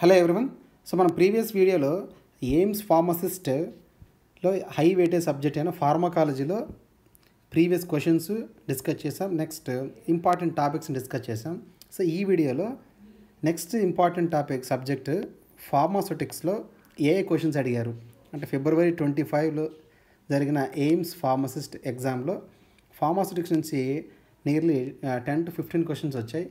Hello everyone. So మన previous వీడియోలో AIIMS ఫార్మసిస్ట్లో high weightage subject అయిన ఫార్మకాలజీలో ప్రీవియస్ క్వశ్చన్స్ డిస్కస్ చేసాం. నెక్స్ట్ ఇంపార్టెంట్ టాపిక్స్ని డిస్కస్ చేసాం. సో ఈ వీడియోలో నెక్స్ట్ ఇంపార్టెంట్ టాపిక్ సబ్జెక్ట్ ఫార్మాస్యూటిక్స్లో ఏ క్వశ్చన్స్ అడిగారు అంటే February 25లో జరిగిన ఎయిమ్స్ ఫార్మసిస్ట్ ఎగ్జామ్లో ఫార్మాస్యూటిక్స్ నుంచి నియర్లీ 10 to 15 క్వశ్చన్స్ వచ్చాయి.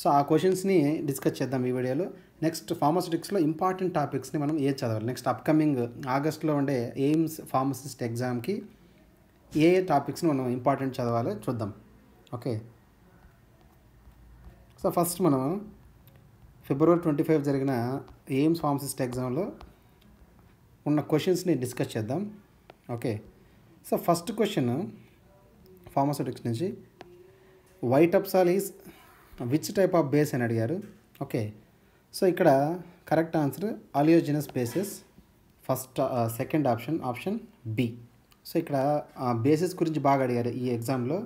సో ఆ క్వశ్చన్స్ని డిస్కస్ చేద్దాం ఈ వీడియోలో. నెక్స్ట్ ఫార్మాస్యూటిక్స్లో ఇంపార్టెంట్ టాపిక్స్ని మనం ఏది చదవాలి, నెక్స్ట్ అప్కమింగ్ ఆగస్ట్లో ఉండే ఎయిమ్స్ ఫార్మసిస్ట్ ఎగ్జామ్కి ఏ టాపిక్స్ని మనం ఇంపార్టెంట్ చదవాలో చూద్దాం. ఓకే, సో ఫస్ట్ మనం February 25 జరిగిన ఎయిమ్స్ ఫార్మసిస్ట్ ఎగ్జామ్లో ఉన్న క్వశ్చన్స్ని డిస్కస్ చేద్దాం. Okay, so first question pharmaceutics నుంచి Witepsol is which type of base అని అడిగారు. ఓకే, సో ఇక్కడ correct answer oleaginous bases. First second option B. So ఇక్కడ బేసెస్ గురించి బాగా అడిగారు ఈ ఎగ్జామ్లో.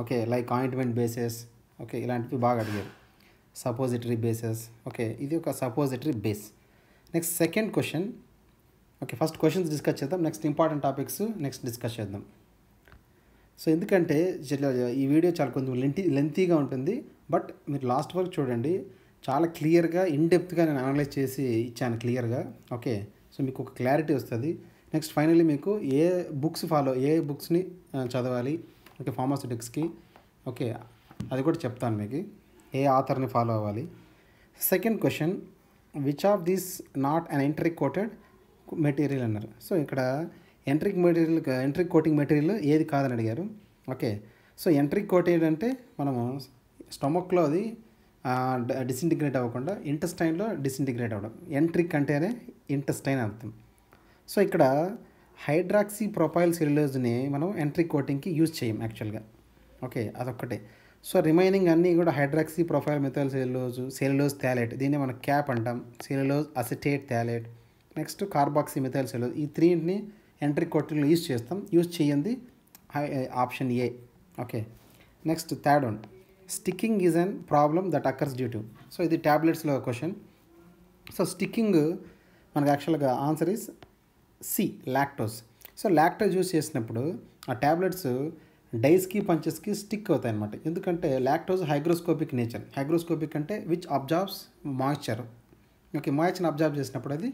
Okay, like ointment bases, okay, ఇలాంటివి బాగా అడిగారు. సపోజిటరీ బేసెస్, ఓకే, ఇది ఒక suppository base. Next second question. Okay, first questions discuss చేద్దాం, next important topics next discuss చేద్దాం. సో ఎందుకంటే ఈ వీడియో చాలా కొంచెం లెంతీగా ఉంటుంది, బట్ మీరు లాస్ట్ వరకు చూడండి. చాలా క్లియర్గా ఇన్డెప్త్గా నేను అనలైజ్ చేసి ఇచ్చాను క్లియర్గా. ఓకే, సో మీకు ఒక క్లారిటీ వస్తుంది. నెక్స్ట్ ఫైనల్లీ మీకు ఏ బుక్స్ని చదవాలి, ఓకే, ఫార్మాస్యూటిక్స్కి, ఓకే, అది కూడా చెప్తాను మీకు. ఏ ఆథర్ని ఫాలో అవ్వాలి. Second question, which of this not an entry coated material అన్నారు. సో ఇక్కడ ఎంట్రీ కోటింగ్ మెటీరియల్ ఏది కాదని అడిగారు. ఓకే, సో ఎంట్రీ కోటెడ్ అంటే మనము స్టమక్లో అది డిసింటిగ్రేట్ అవ్వకుండా ఇంటెస్టైన్లో డిసింటిగ్రేట్ అవ్వడం. ఎంట్రిక్ అంటేనే ఇంటెస్టైన్ అర్థం. సో ఇక్కడ హైడ్రాక్సీ ప్రొపైల్ సెల్యులోజ్ని మనం ఎంట్రీ కోటింగ్కి యూజ్ చేయం యాక్చువల్గా. ఓకే, అదొక్కటే. సో రిమైనింగ్ అన్నీ కూడా hydroxy propyl methyl cellulose phthalate, దీన్ని మనం క్యాప్ అంటాం, cellulose acetate phthalate, next carboxy methyl cellulose, ఈ త్రీని ఎంట్రీ కోటింగ్లో యూజ్ చేస్తాం. యూజ్ చేయండి option A. Okay, next third one, sticking is an problem that occurs due to. So ఇది ట్యాబ్లెట్స్లో క్వశ్చన్. సో స్టిక్కింగ్ మనకు యాక్చువల్గా answer is C, lactose. So lactose use చేసినప్పుడు ఆ ట్యాబ్లెట్స్ డైస్కి పంచెస్కి స్టిక్ అవుతాయి అన్నమాట. ఎందుకంటే లాక్టోస్ హైగ్రోస్కోపిక్ నేచర్. హైగ్రోస్కోపిక్ అంటే విచ్ అబ్జార్బ్స్ మాయిశ్చర్. ఓకే, మాయిశ్చర్ని అబ్జార్బ్ చేసినప్పుడు అది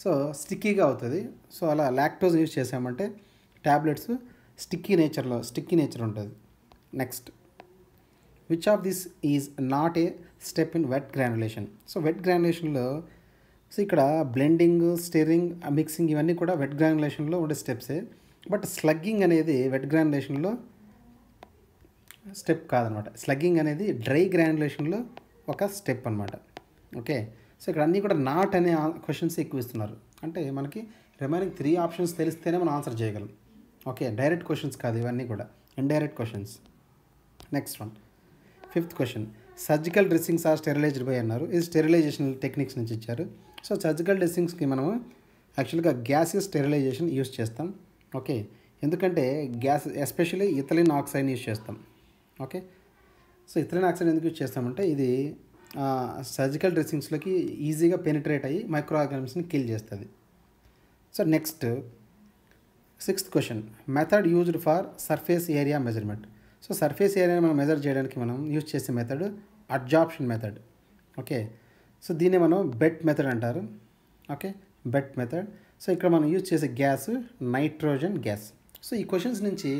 సో స్టిక్కీగా అవుతుంది. సో అలా లాక్టోస్ యూజ్ చేసామంటే ట్యాబ్లెట్స్ స్టిక్కీ నేచర్ ఉంటుంది. Next, which of this is not a step in wet granulation. So wet గ్రాన్యులేషన్లో సో ఇక్కడ బ్లెండింగ్, స్టిరింగ్, మిక్సింగ్ ఇవన్నీ కూడా వెట్ గ్రాన్యులేషన్లో ఉండే స్టెప్సే. బట్ స్లగ్గింగ్ అనేది వెట్ గ్రాన్యులేషన్లో స్టెప్ కాదనమాట. స్లగ్గింగ్ అనేది డ్రై గ్రాన్యులేషన్లో ఒక స్టెప్ అనమాట. ఓకే, సో ఇక్కడ అన్నీ కూడా నాట్ అనే క్వశ్చన్స్ ఎక్కువ ఇస్తున్నారు. అంటే మనకి రిమైనింగ్ 3 ఆప్షన్స్ తెలిస్తేనే మనం ఆన్సర్ చేయగలం. ఓకే, డైరెక్ట్ క్వశ్చన్స్ కాదు ఇవన్నీ కూడా, indirect questions. Next one, fifth question, surgical dressings are sterilised by అన్నారు. ఇది స్టెరిలైజేషన్ టెక్నిక్స్ నుంచి ఇచ్చారు. సో సర్జికల్ డ్రెస్సింగ్స్కి మనము యాక్చువల్గా గ్యాసెస్ స్టెరిలైజేషన్ యూజ్ చేస్తాం. ఓకే, ఎందుకంటే గ్యాస్ ఎస్పెషల్లీ ఇథిలిన్ ఆక్సైడ్ని యూజ్ చేస్తాం. ఓకే, సో ఇథిలిన్ ఆక్సైడ్ ఎందుకు యూజ్ చేస్తామంటే ఇది సర్జికల్ డ్రెస్సింగ్స్లోకి ఈజీగా పెనిట్రేట్ అయ్యి మైక్రో ఆర్గానిజమ్స్ని కిల్ చేస్తుంది. So next sixth question, method used for surface area measurement. So surface ఏరియాని మనం మెజర్ చేయడానికి మనం యూజ్ చేసే method adsorption method. Okay, so దీన్ని మనం బెట్ మెథడ్ అంటారు. Okay, BET method. సో ఇక్కడ మనం యూజ్ చేసే గ్యాస్ నైట్రోజన్ గ్యాస్. సో ఈ క్వశ్చన్స్ నుంచి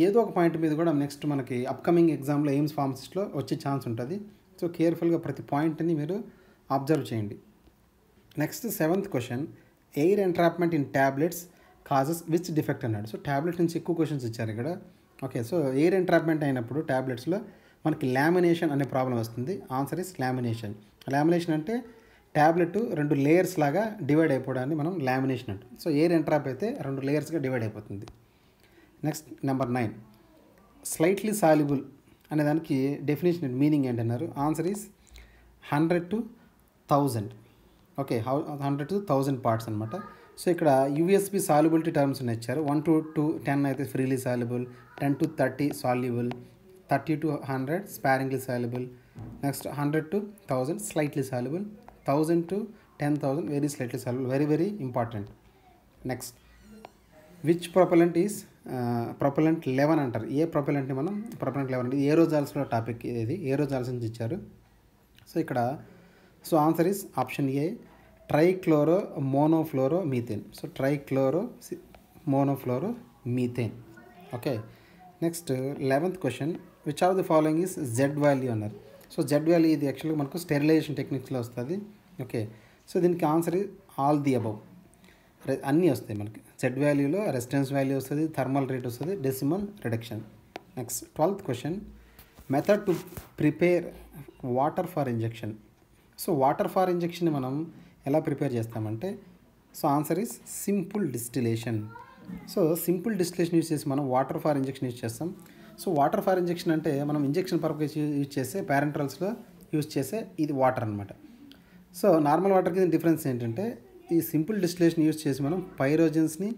ఏదో ఒక పాయింట్ మీద కూడా నెక్స్ట్ మనకి అప్కమింగ్ ఎగ్జామ్లో ఎయిమ్స్ ఫార్మసిస్ట్లో వచ్చే ఛాన్స్ ఉంటుంది. సో కేర్ఫుల్గా ప్రతి పాయింట్ని మీరు అబ్జర్వ్ చేయండి. Next seventh question, air entrapment in tablets causes which defect అన్నాడు. సో ట్యాబ్లెట్ నుంచి ఎక్కువ క్వశ్చన్స్ ఇచ్చారు ఇక్కడ. ఓకే, సో ఎయిర్ ఎంట్రాప్మెంట్ అయినప్పుడు ట్యాబ్లెట్స్లో మనకి లామినేషన్ అనే ప్రాబ్లం వస్తుంది. Answer is lamination. లామినేషన్ అంటే ట్యాబ్లెట్ 2 లేయర్స్ లాగా డివైడ్ అయిపోవడాన్ని మనం లామినేషన్ అంటాం. సో ఎయిర్ ఎంట్రాప్ అయితే 2 లేయర్స్గా డివైడ్ అయిపోతుంది. నెక్స్ట్ నెంబర్ 9, స్లైట్లీ సాల్యుబుల్ అనే దానికి డెఫినేషన్ మీనింగ్ ఏంటన్నారు. Answer is 100 to 1000. Okay, 100 to 1000 parts అనమాట. సో ఇక్కడ యూఎస్పి సాల్యుబిలిటీ టర్మ్స్ ఇచ్చారు. 1 to 10 అయితే freely soluble, 10 to 30 soluble, 30 to 100 sparingly soluble, next 100 to 1000 slightly soluble, 1000 to 10,000 very slightly soluble, very very important. Next which propellant is propellant 11 అంటారు. ఏ ప్రొపెలెంట్ని మనం ప్రొపెలెంట్ 11 అంటే ఏరోజాల్స్లో topic ఇది, aerosols నుంచి ఇచ్చారు. సో ఇక్కడ so answer is option A trichloro monofluoro methane. So trichloro monofluoro methane. Okay, next 11th question which of the following is Z value అన్నారు. So Z value ఇది యాక్చువల్గా మనకు స్టెరిలైజేషన్ టెక్నిక్స్లో వస్తుంది. ఓకే, సో దీనికి answer is all the above, అన్నీ వస్తాయి మనకి. జెడ్ వాల్యూలో రెసిస్టెన్స్ వాల్యూ వస్తుంది, థర్మల్ రేట్ వస్తుంది, decimal reduction. Next 12th question method to prepare water for injection. So water for injection మనం ఎలా ప్రిపేర్ చేస్తామంటే so answer is simple distillation. So simple distillation use చేసి మనం వాటర్ ఫర్ ఇంజెక్షన్ యూజ్ చేస్తాం. So water for injection అంటే మనం injection purpose use చేసే ప్యారెంటరల్స్లో use చేసే ఇది వాటర్ అనమాట. సో నార్మల్ వాటర్కి డిఫరెన్స్ ఏంటంటే ఈ సింపుల్ డిస్టిలేషన్ యూజ్ చేసి మనం పైరోజన్స్ని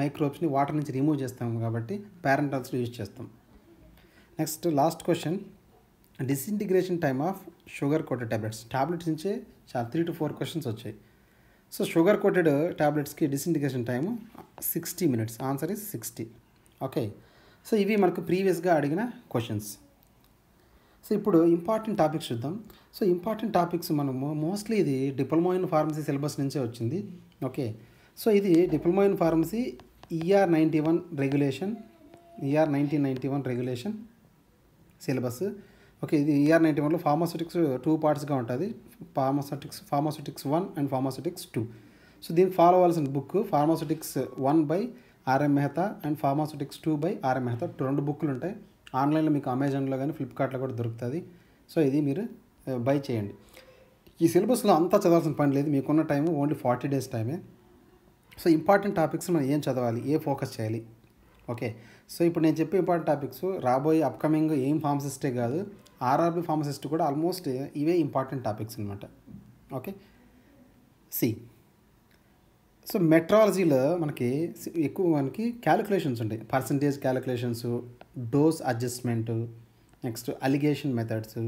మైక్రోబ్స్ని వాటర్ నుంచి రిమూవ్ చేస్తాం కాబట్టి ప్యారెంటల్స్లో యూజ్ చేస్తాం. Next last question disintegration time of sugar coated tablets. Tablets నుంచే 3 to 4 క్వశ్చన్స్ వచ్చాయి. సో షుగర్ కోటెడ్ ట్యాబ్లెట్స్కి disintegration time 60 minutes. Answer is 60. Okay, so ఇవి మనకు ప్రీవియస్గా అడిగిన క్వశ్చన్స్. సో ఇప్పుడు ఇంపార్టెంట్ టాపిక్స్ చూద్దాం. సో ఇంపార్టెంట్ టాపిక్స్ మనము మోస్ట్లీ ఇది డిప్లొమా ఇన్ ఫార్మసీ సిలబస్ నుంచే వచ్చింది. ఓకే, సో ఇది diploma in pharmacy ER 91 regulation, ER 1991 regulation syllabus. Okay, ఇది ER 91లో ఫార్మాస్యూటిక్స్ 2 పార్ట్స్గా ఉంటుంది. Pharmaceutics 1 and pharmaceutics 2. సో దీన్ని ఫాలో అవ్వాల్సిన book pharmaceutics 1 by RM Mehta and pharmaceutics 2 by RM Mehta. 2 బుక్లు ఉంటాయి. ఆన్లైన్లో మీకు అమెజాన్లో కానీ ఫ్లిప్కార్ట్లో కూడా దొరుకుతుంది. సో ఇది మీరు బై చేయండి. ఈ సిలబస్లో అంతా చదవాల్సిన పని లేదు, మీకున్న టైం ఓన్లీ 40 days టైమే. సో ఇంపార్టెంట్ టాపిక్స్ మనం ఏం చదవాలి, ఏ ఫోకస్ చేయాలి. ఓకే, సో ఇప్పుడు నేను చెప్పే ఇంపార్టెంట్ టాపిక్స్ రాబోయే అప్కమింగ్ ఏం ఫార్మసిస్టే కాదు, RRB ఫార్మసిస్ట్ కూడా ఆల్మోస్ట్ ఇవే ఇంపార్టెంట్ టాపిక్స్ అనమాట. ఓకే, సో మెట్రాలజీలో మనకి క్యాలిక్యులేషన్స్ ఉంటాయి. Percentage calculations, dose adjustment, next alligation methods,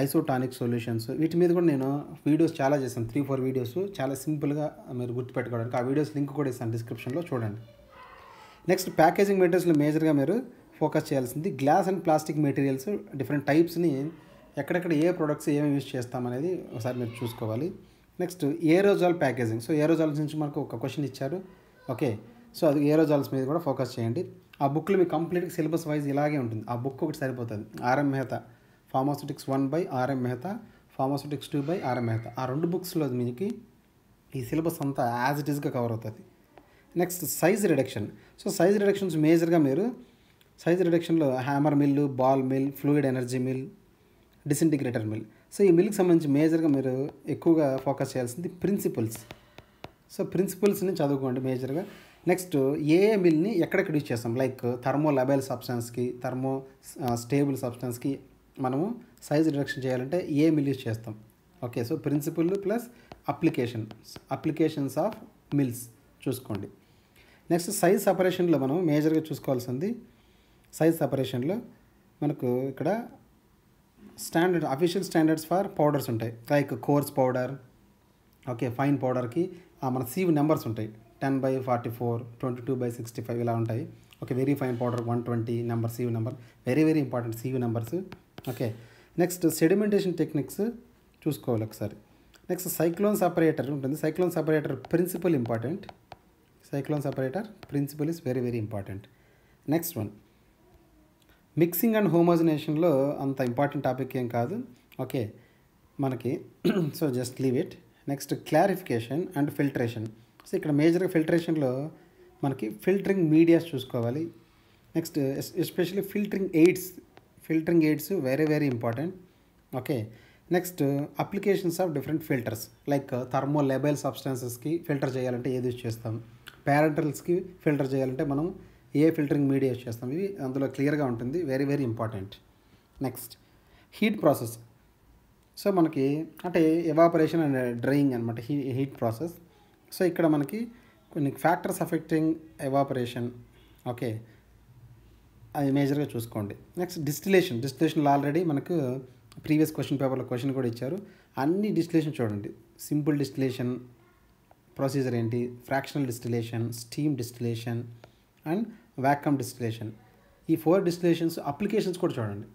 isotonic solutions, వీటి మీద కూడా నేను వీడియోస్ చాలా చేశాను. 3-4 వీడియోస్ చాలా సింపుల్గా మీరు గుర్తుపెట్టుకోవడానికి. ఆ వీడియోస్ లింక్ కూడా ఇస్తాను డిస్క్రిప్షన్లో, చూడండి. నెక్స్ట్ ప్యాకేజింగ్ మెటీరియల్స్లో మేజర్గా మీరు ఫోకస్ చేయాల్సింది glass and plastic materials different టైప్స్ని ఎక్కడెక్కడ ఏ ప్రొడక్ట్స్ ఏమేమి యూజ్ చేస్తామనేది ఒకసారి మీరు చూసుకోవాలి. Next aerosol packaging. So aerosols నుంచి మనకు ఒక క్వశ్చన్ ఇచ్చారు. ఓకే, సో అది ఏరోజాల్స్ మీద కూడా ఫోకస్ చేయండి. ఆ బుక్లో మీకు కంప్లీట్గా సిలబస్ వైజ్ ఇలాగే ఉంటుంది. ఆ బుక్ ఒకటి సరిపోతుంది. RM Mehta pharmaceutics 1 by RM Mehta, pharmaceutics 2 by RM Mehta. ఆ 2 బుక్స్లో మీకు ఈ సిలబస్ అంతా యాజ్ ఇట్ ఈస్గా కవర్ అవుతుంది. Next size reduction. So size reductions మేజర్గా మీరు సైజ్ రిడక్షన్లో hammer mill, ball mill, fluid energy mill, disintegrator mill. So ఈ మిల్కి సంబంధించి మేజర్గా మీరు ఎక్కువగా ఫోకస్ చేయాల్సింది ప్రిన్సిపల్స్. సో ప్రిన్సిపల్స్ని చదువుకోండి మేజర్గా. నెక్స్ట్ ఏ మిల్ని ఎక్కడెక్కడ యూజ్ చేస్తాం, లైక్ థర్మో లబైల్ సబ్స్టెన్స్కి, థర్మో స్టేబుల్ సబ్స్టెన్స్కి మనము సైజ్ రిడక్షన్ చేయాలంటే ఏ మిల్ యూజ్ చేస్తాం. Okay, so principle plus applications of mills చూసుకోండి. నెక్స్ట్ సైజ్ సపరేషన్లో మనం మేజర్గా చూసుకోవాల్సింది, సైజ్ సపరేషన్లో మనకు ఇక్కడ అఫీషియల్ స్టాండర్డ్స్ ఫర్ పౌడర్స్ ఉంటాయి, like coarse powder. Okay, fine పౌడర్కి మన సీవ్ నెంబర్స్ ఉంటాయి. 10/44, 22/65 ఇలా ఉంటాయి. Okay, very fine powder 120 number, sieve number, very very important sieve numbers. Okay, next sedimentation techniques చూసుకోవాలి ఒకసారి. నెక్స్ట్ సైక్లోన్ సపరేటర్ ఉంటుంది. Cyclone separator principle important. Cyclone separator principle is very very important. Next one mixing and హోమోజనేషన్లో అంత important topic ఏం కాదు. Okay మనకి, so just leave it. Next clarification and filtration. So ఇక్కడ మేజర్గా ఫిల్టరేషన్లో మనకి ఫిల్టరింగ్ మీడియాస్ చూసుకోవాలి. Next especially filtering aids very very important. Okay, next applications of different filters, like thermo labile సబ్స్టెన్సెస్కి ఫిల్టర్ చేయాలంటే ఏది యూజ్ చేస్తాం, ప్యారెంటల్స్కి ఫిల్టర్ చేయాలంటే మనం ఏ ఫిల్టరింగ్ మీడియా యూజ్ చేస్తాం, ఇవి అందులో క్లియర్గా ఉంటుంది, very very important. Next heat process. So మనకి అంటే ఎవాపరేషన్ అండ్ డ్రైయింగ్ అనమాట హీట్ ప్రాసెస్. సో ఇక్కడ మనకి కొన్ని ఫ్యాక్టర్స్ అఫెక్టింగ్ ఎవాపరేషన్. ఓకే, అది మేజర్గా చూసుకోండి. నెక్స్ట్ డిస్టిలేషన్లో ఆల్రెడీ మనకు ప్రీవియస్ క్వశ్చన్ పేపర్లో క్వశ్చన్ కూడా ఇచ్చారు. అన్ని డిస్టిలేషన్ చూడండి. సింపుల్ డిస్టిలేషన్ ప్రొసీజర్ ఏంటి, fractional distillation, steam distillation and vacuum distillation. ఈ 4 డిస్టిలేషన్స్ అప్లికేషన్స్ కూడా చూడండి.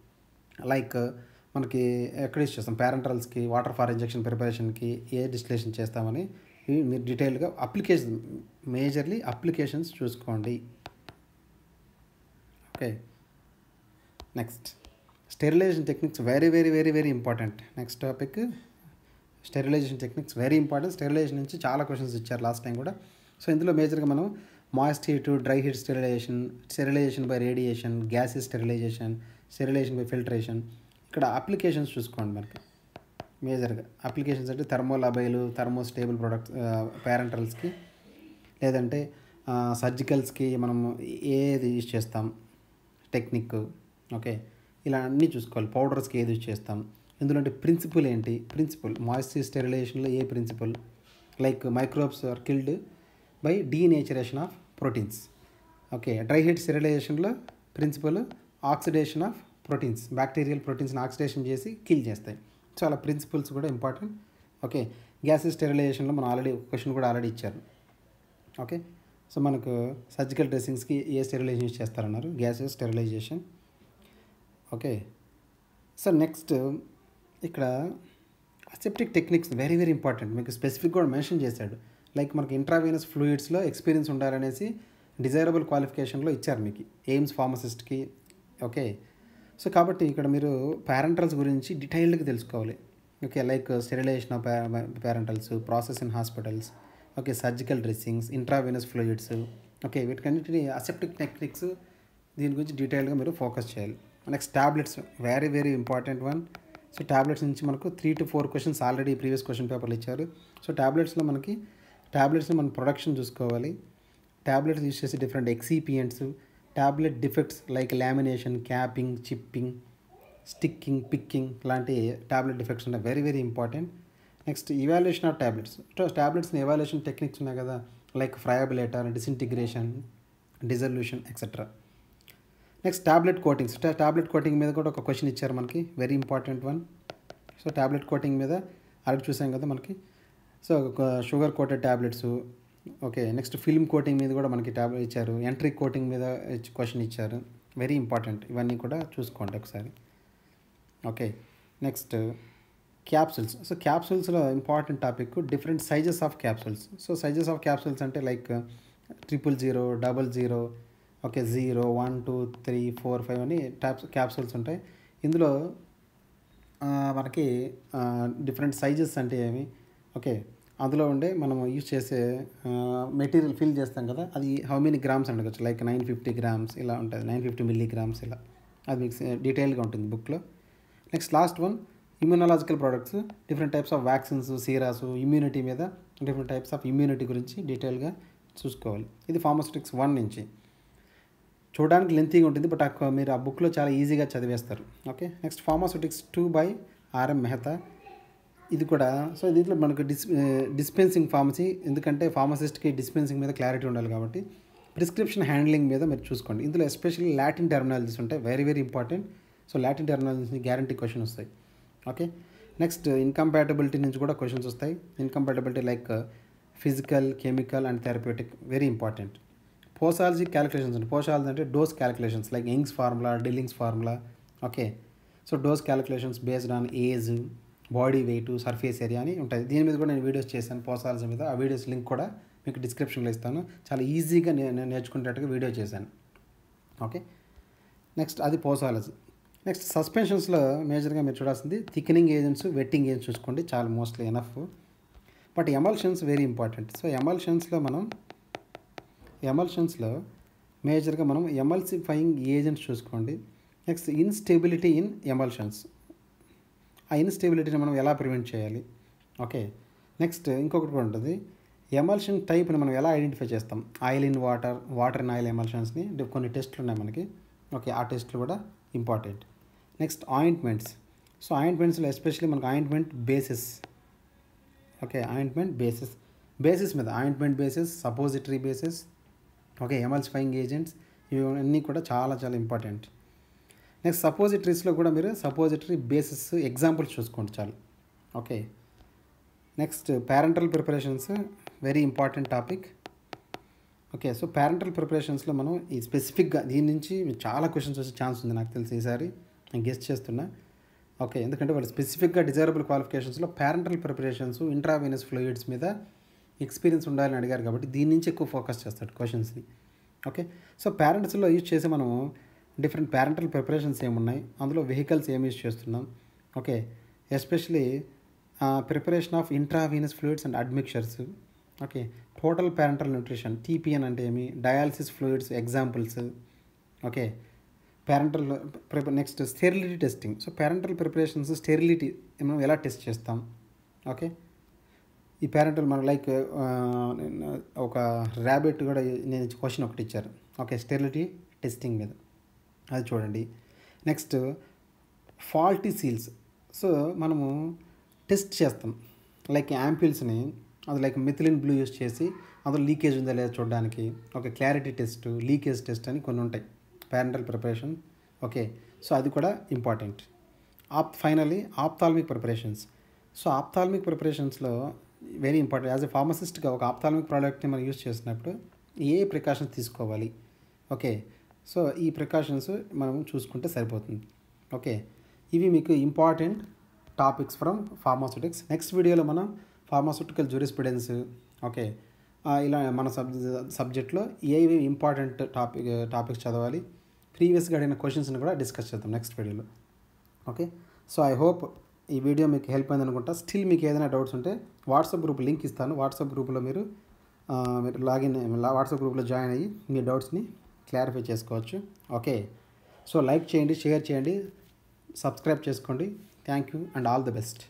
లైక్ మనకి ఎక్కడ యూస్ చేస్తాం, ప్యారెంటరల్స్కి, వాటర్ ఫార్ ఇంజెక్షన్ ప్రిపరేషన్కి ఏ డిస్టిలేషన్ చేస్తామని మీరు డీటెయిల్గా అప్లికేషన్, మేజర్లీ అప్లికేషన్స్ చూసుకోండి. Okay, next sterilization techniques very very very very important. Next topic sterilization techniques very important. Sterilization నుంచి చాలా క్వశ్చన్స్ ఇచ్చారు లాస్ట్ టైం కూడా. సో ఇందులో మేజర్గా మనం moist heat, dry heat sterilization, sterilization by radiation, gases sterilization, sterilization by filtration. ఇక్కడ applications చూసుకోండి. మనకి మేజర్గా అప్లికేషన్స్ అంటే థర్మోలబైలు, థర్మోస్టేబుల్ ప్రొడక్ట్స్ ప్యారెంటరల్స్కి, లేదంటే సర్జికల్స్కి మనం ఏది యూజ్ చేస్తాం టెక్నిక్. ఓకే, ఇలా అన్నీ చూసుకోవాలి. పౌడర్స్కి ఏది యూజ్ చేస్తాం, ఇందులో అంటే ప్రిన్సిపల్ ఏంటి, ప్రిన్సిపల్ మాయిశ్చర్ స్టెరిలైజేషన్లో ఏ principle, like microbes are killed by denaturation of proteins. Okay, dry heat స్టెరిలైజేషన్లో principle oxidation of proteins, bacterial ప్రోటీన్స్ని ఆక్సిడేషన్ చేసి కిల్ చేస్తాయి. చాలా ప్రిన్సిపల్స్ కూడా ఇంపార్టెంట్. ఓకే, గ్యాసెస్ స్టెరిలైజేషన్లో మనం ఆల్రెడీ క్వశ్చన్ కూడా ఆల్రెడీ ఇచ్చారు. ఓకే, సో మనకు సర్జికల్ డ్రెస్సింగ్స్కి ఏ స్టెరిలైజేషన్ యూజ్ చేస్తారన్నారు, gases sterilisation. Okay, so next ఇక్కడ aseptic techniques very very important. మీకు స్పెసిఫిక్ కూడా మెన్షన్ చేశాడు. లైక్ మనకి ఇంట్రావీనస్ ఫ్లూయిడ్స్లో ఎక్స్పీరియన్స్ ఉండాలనేసి డిజైరబుల్ క్వాలిఫికేషన్లో ఇచ్చారు మీకు ఎయిమ్స్ ఫార్మసిస్ట్కి. ఓకే, సో కాబట్టి ఇక్కడ మీరు ప్యారెంటల్స్ గురించి డీటెయిల్డ్గా తెలుసుకోవాలి. Okay, like sterilization of parenterals, process in hospitals, okay, surgical dressings, intravenous fluids. Okay, వీటికన్నిటిని అసెప్టిక్ టెక్నిక్స్ దీని గురించి డీటెయిల్గా మీరు ఫోకస్ చేయాలి. Next tablets very very important one. So tablets నుంచి మనకు 3 to 4 questions already previous question పేపర్లు ఇచ్చారు. సో టాబ్లెట్స్లో మనకి టాబ్లెట్స్ని మన ప్రొడక్షన్ చూసుకోవాలి. టాబ్లెట్స్ యూజ్ చేసే different excipients, tablet defects like lamination, capping, chipping, sticking, picking లాంటి టాబ్లెట్ డిఫెక్ట్స్ ఉన్నాయి, very very important. Next evaluation of tablets. టాబ్లెట్స్ని ఎవాల్యుయేషన్ టెక్నిక్స్ ఉన్నాయి కదా, like friabilator, disintegration, dissolution etcetera. Next tablet coatings. Tablet coating మీద కూడా ఒక question ఇచ్చారు మనకి, very important one. So tablet coating మీద ఆల్రెడీ చూసాం కదా మనకి. So sugar coated tablets. Okay, next film coating మీద కూడా మనకి టాబ్లెట్ ఇచ్చారు. ఎంట్రీ కోటింగ్ మీద క్వశ్చన్ ఇచ్చారు, వెరీ ఇంపార్టెంట్. ఇవన్నీ కూడా చూసుకోండి ఒకసారి. Okay, next capsules. సో క్యాప్సూల్స్లో important topic different sizes of capsules. So sizes of capsules అంటే లైక్ 000, 00, ఓకే, 0, 1, 2, 3, 4, 5 అని క్యాప్సూల్స్ ఉంటాయి. ఇందులో మనకి డిఫరెంట్ సైజెస్ అంటే ఏమి, ఓకే, అందులో ఉండే మనం యూజ్ చేసే మెటీరియల్ ఫిల్ చేస్తాం కదా, అది హౌ మెనీ గ్రామ్స్ అడగచ్చు. లైక్ 950 grams ఇలా ఉంటుంది, 950 milligrams ఇలా. అది మీకు డీటెయిల్గా ఉంటుంది బుక్లో. Next last one immunological products, different types of vaccines, seras, immunity మీద డిఫరెంట్ టైప్స్ ఆఫ్ ఇమ్యూనిటీ గురించి డీటెయిల్గా చూసుకోవాలి. ఇది ఫార్మాస్యూటిక్స్ 1 నుంచి. చూడడానికి లెంతీగా ఉంటుంది, బట్ మీరు ఆ బుక్లో చాలా ఈజీగా చదివేస్తారు. Okay, next pharmaceutics 2 by R.M. Mehta. ఇది కూడా సో దీంట్లో మనకు డిస్పెన్సింగ్ ఫార్మసీ, ఎందుకంటే ఫార్మసిస్ట్కి డిస్పెన్సింగ్ మీద క్లారిటీ ఉండాలి కాబట్టి ప్రిస్క్రిప్షన్ హ్యాండ్లింగ్ మీద మీరు చూసుకోండి. ఇందులో ఎస్పెషల్లీ లాటిన్ టెర్మినాలజీస్ ఉంటాయి, very very important. So Latin terminologies guarantee question వస్తాయి. ఓకే, నెక్స్ట్ ఇన్కంపాటబిలిటీ నుంచి కూడా క్వశ్చన్స్ వస్తాయి. Incompatibility like physical, chemical and therapeutic, very important. Posology calculations అంటే, పోసాలజీ అంటే dose calculations like Young's formula, Dilling's formula. Okay, so dose calculations based on age, body weight, surface area అని ఉంటుంది. దీని మీద కూడా నేను వీడియోస్ చేశాను పోసాలజీ మీద. ఆ వీడియోస్ లింక్ కూడా మీకు డిస్క్రిప్షన్లో ఇస్తాను. చాలా ఈజీగా నేను నేర్చుకునేటట్టుగా వీడియో చేశాను. ఓకే, నెక్స్ట్ అది పోసాలజీ. నెక్స్ట్ సస్పెన్షన్స్లో మేజర్గా మీరు చూడాల్సింది థిక్నింగ్ ఏజెంట్స్, వెట్టింగ్ ఏజెంట్స్ చూసుకోండి, చాలా mostly enough. But emulsions very important. So ఎమల్షన్స్లో మేజర్గా మనం ఎమల్సిఫైయింగ్ ఏజెంట్స్ చూసుకోండి. నెక్స్ట్ ఇన్స్టెబిలిటీ ఇన్ ఎమల్షన్స్, ఆ ఇన్స్టెబిలిటీని మనం ఎలా ప్రివెంట్ చేయాలి. ఓకే, నెక్స్ట్ ఇంకొకటి కూడా ఉంటుంది, ఎమల్షన్ టైప్ని మనం ఎలా ఐడెంటిఫై చేస్తాం. Oil in water, water in oil ఎమల్షన్స్ని కొన్ని టెస్ట్లు ఉన్నాయి మనకి. ఓకే, ఆ టెస్ట్లు కూడా ఇంపార్టెంట్. Next ointments. సో ఆయింట్మెంట్స్లో ఎస్పెషల్లీ మనకు ointment bases. Okay, ointment bases మీద ointment bases, suppository bases, okay, emulsifying agents, ఇవన్నీ కూడా చాలా చాలా ఇంపార్టెంట్. నెక్స్ట్ సపోజిటరీస్లో కూడా మీరు సపోజిటరీ బేసిస్ ఎగ్జాంపుల్స్ చూసుకోండి చాలు. Okay, next parenteral preparations, very important topic. Okay, so parenteral ప్రిపరేషన్స్లో మనం ఈ స్పెసిఫిక్గా దీని నుంచి చాలా క్వశ్చన్స్ వచ్చే ఛాన్స్ ఉంది నాకు తెలిసి ఈసారి, నేను గెస్ట్ చేస్తున్నా. ఓకే, ఎందుకంటే వాళ్ళు స్పెసిఫిక్గా డిజైరబుల్ క్వాలిఫికేషన్స్లో పేరెంటల్ ప్రిపరేషన్స్, ఇంట్రావీనస్ ఫ్లూయిడ్స్ మీద ఎక్స్పీరియన్స్ ఉండాలని అడిగారు కాబట్టి దీని నుంచి ఎక్కువ ఫోకస్ చేస్తాడు క్వశ్చన్స్ని. ఓకే, సో పేరెంట్స్లో యూజ్ చేసి మనం డిఫరెంట్ పేరెంటల్ ప్రిపరేషన్స్ ఏమున్నాయి, అందులో వెహికల్స్ ఏమి యూజ్ చేస్తున్నాం. Okay, especially preparation of intravenous fluids and admixtures. Okay, total parenteral nutrition, TPN అంటే ఏమి, dialysis fluids examples. Okay, parenteral next sterility testing. So parenteral preparations sterility మనం ఎలా టెస్ట్ చేస్తాం. Okay, ఈ పేరెంటల్ మనం లైక్ ఒక ర్యాబిట్ కూడా నేను క్వశ్చన్ ఒకటి ఇచ్చారు. ఓకే, స్టెరిలిటీ టెస్టింగ్ మీద అది చూడండి. Next faulty seals. సో మనము టెస్ట్ చేస్తాం లైక్ యాంపిల్స్ని, అది లైక్ మిథిలిన్ బ్లూ యూస్ చేసి అందులో లీకేజ్ ఉందా లేదా చూడడానికి. Okay, clarity test, leakage test అని కొన్ని ఉంటాయి పేరెంటల్ ప్రిపరేషన్. ఓకే, సో అది కూడా important. Finally ophthalmic preparations. So ophthalmic ప్రిపరేషన్స్లో వెరీ ఇంపార్టెంట్. యాజ్ ఎ ఫార్మసిస్ట్గా ఒక ఆప్థాల్మిక్ ప్రోడక్ట్ని మనం యూస్ చేసినప్పుడు ఏ ప్రికాషన్స్ తీసుకోవాలి. ఓకే, సో ఈ ప్రికాషన్స్ మనం చూసుకుంటే సరిపోతుంది. ఓకే, ఇవి మీకు important topics from pharmaceutics. Next వీడియోలో మనం ఫార్మాస్యూటికల్ జ్యూరిస్ప్రుడెన్స్, ఓకే, ఇలా మన సబ్జెక్ట్లో ఏవి ఇంపార్టెంట్ టాపిక్స్ చదవాలి, ప్రీవియస్గా అడిగిన క్వశ్చన్స్ని కూడా డిస్కస్ చేద్దాం నెక్స్ట్ వీడియోలో. ఓకే, సో ఐ హోప్ ఈ వీడియో మీకు హెల్ప్ అయింది అనుకుంటా. స్టిల్ మీకు ఏదైనా డౌట్స్ ఉంటే వాట్సాప్ గ్రూప్ లింక్ ఇస్తాను. వాట్సాప్ గ్రూప్లో మీరు వాట్సాప్ గ్రూప్లో జాయిన్ అయ్యి మీ డౌట్స్ని క్లారిఫై చేసుకోవచ్చు. ఓకే, సో లైక్ చేయండి, షేర్ చేయండి, సబ్స్క్రైబ్ చేసుకోండి. Thank you and all the best.